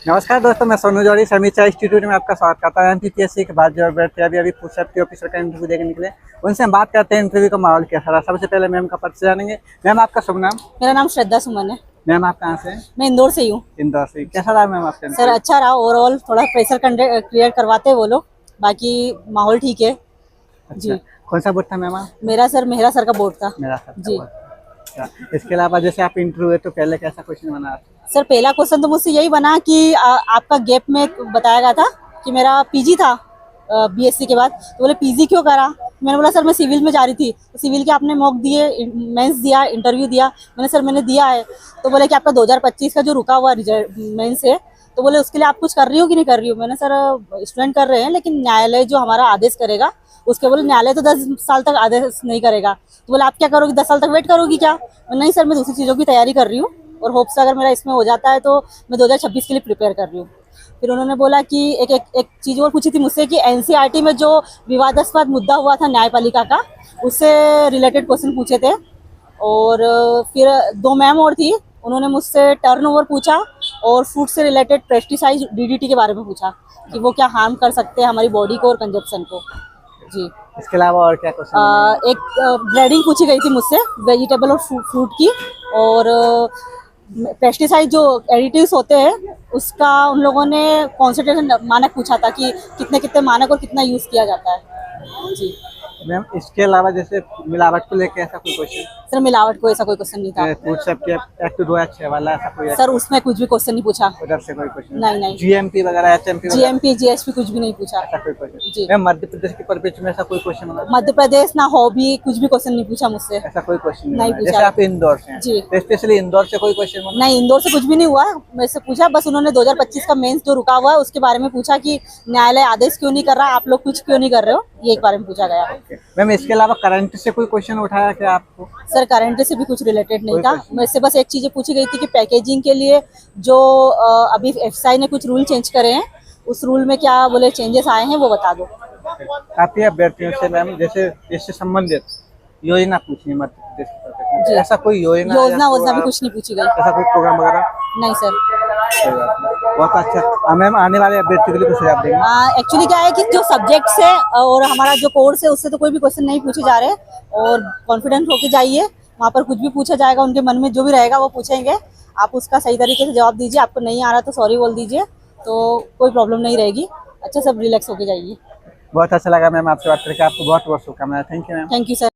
नमस्कार दोस्तों, मैं सोनू जौहरी समीक्षा इंस्टीट्यूट में आपका स्वागत करता हूँ। एमपीपीएससी के बाद जो अभ्यर्थी अभी सेफ्टी ऑफिसर का इंटरव्यू देकर निकले, उनसे हम बात करते हैं इंटरव्यू का माहौल कैसा रहा। सबसे पहले मैम का परिचय जानेंगे। मैम आपका शुभ नाम? मेरा नाम श्रद्धा सुमन है। मैम आप कहाँ से हैं? मैं इंदौर से ही हूँ। इंदौर से। कैसा रहा मैम आपका? सर अच्छा रहा, ओवरऑल थोड़ा प्रेशर क्लियर करवाते हैं वो लोग, बाकी माहौल ठीक है। अच्छा। जी। कौन सा बोर्ड था मैम? मेरा सर का बोर्ड था। मेरा सर जी। इसके अलावा जैसे आप इंटरव्यू है तो पहले कैसा क्वेश्चन बना? सर पहला क्वेश्चन तो मुझसे यही बना कि आपका गैप में बताया गया था कि मेरा पीजी था बीएससी के बाद, तो बोले पीजी क्यों करा। मैंने बोला सर मैं सिविल में जा रही थी, तो सिविल के आपने मॉक दिए, मेंस दिया, इंटरव्यू दिया। मैंने सर मैंने दिया है। तो बोले कि आपका 2025 का जो रुका हुआ रिजल्ट मेंस है, तो बोले उसके लिए आप कुछ कर रही हो कि नहीं कर रही हो। मैंने सर स्टूडेंट कर रहे हैं, लेकिन न्यायालय जो हमारा आदेश करेगा उसके, बोले न्यायालय तो 10 साल तक आदेश नहीं करेगा। तो बोले आप क्या करोगी, 10 साल तक वेट करोगी क्या? नहीं सर मैं दूसरी चीज़ों की तैयारी कर रही हूँ और होप से अगर मेरा इसमें हो जाता है तो मैं 2026 के लिए प्रिपेयर कर रही हूँ। फिर उन्होंने बोला कि एक चीज़ और पूछी थी मुझसे कि एनसीईआरटी में जो विवादास्पद मुद्दा हुआ था न्यायपालिका का, उससे रिलेटेड क्वेश्चन पूछे थे। और फिर 2 मैम और थी, उन्होंने मुझसे टर्नओवर पूछा और फूड से रिलेटेड पेस्टिसाइड डीडीटी के बारे में पूछा कि वो क्या हार्म कर सकते हैं हमारी बॉडी को और कंजप्शन को। जी। इसके अलावा और क्या क्वेश्चन? एक ब्रेडिंग पूछी गई थी मुझसे वेजिटेबल और फ्रूट की, और पेस्टिसाइड जो एडिटिव्स होते हैं उसका उन लोगों ने कॉन्सेंट्रेशन मानक पूछा था कि कितने कितने मानक और कितना यूज़ किया जाता है। जी मैम इसके अलावा जैसे मिलावट को लेकर ऐसा कोई क्वेश्चन? सर मिलावट को ऐसा कोई क्वेश्चन नहीं था। फूड सेफ्टी एक्ट 2006 वाला ऐसा कोई? सर उसमें कुछ भी क्वेश्चन नहीं पूछा। उधर से कोई क्वेश्चन? नहीं। जीएमपी वगैरह, एचएमपी, जीएमपी जीएसपी कुछ भी नहीं पूछा। ऐसा कोई क्वेश्चन? जी। मैम मध्य प्रदेश के परिप्रेक्ष्य में ऐसा कोई क्वेश्चन बना? मध्य प्रदेश ना हॉबी कुछ भी क्वेश्चन नहीं पूछा मुझसे। ऐसा कोई क्वेश्चन नहीं पूछा। जैसे आप इंदौर से हैं, जी, तो स्पेशली इंदौर से कोई क्वेश्चन बना? नहीं, इंदौर से कुछ भी नहीं हुआ। मेरे से पूछा बस उन्होंने 2025 का मेंस जो रुका हुआ है उसके बारे में पूछा कि न्यायालय आदेश क्यों नहीं कर रहा, आप लोग कुछ क्यों नहीं कर रहे हो, ये एक बारे में पूछा गया। मैम इसके अलावा करंट से कोई क्वेश्चन उठाया क्या आपको? सर करंट से भी कुछ रिलेटेड नहीं था। मेरे से बस एक चीज़ पूछी गई थी कि पैकेजिंग के लिए जो अभी एफएसआई ने कुछ रूल चेंज करे हैं, उस रूल में क्या बोले चेंजेस आए हैं वो बता दो। काफी अभ्यर्थियों से मैम जैसे इससे संबंधित योजना पूछी है मध्य प्रदेश के परिप्रेक्ष्य में, ऐसा कोई योजना भी कुछ नहीं पूछी गई। ऐसा कोई प्रोग्राम वगैरह? नहीं सर। बहुत अच्छा। मैम आने वाले अभ्यर्थियों के लिए कुछ सुझाव देंगे? एक्चुअली क्या है कि जो सब्जेक्ट्स है और हमारा जो कोर्स है उससे तो कोई भी क्वेश्चन नहीं पूछे जा रहे, और कॉन्फिडेंट होके जाइए, वहाँ पर कुछ भी पूछा जाएगा, उनके मन में जो भी रहेगा वो पूछेंगे, आप उसका सही तरीके से जवाब दीजिए। आपको नहीं आ रहा तो सॉरी बोल दीजिए, तो कोई प्रॉब्लम नहीं रहेगी। अच्छा सब रिलैक्स होके जाइए। बहुत अच्छा लगा मैम आपसे बात करके, आपको बहुत बहुत शुभकामनाएं। Thank you ma'am. Thank you sir.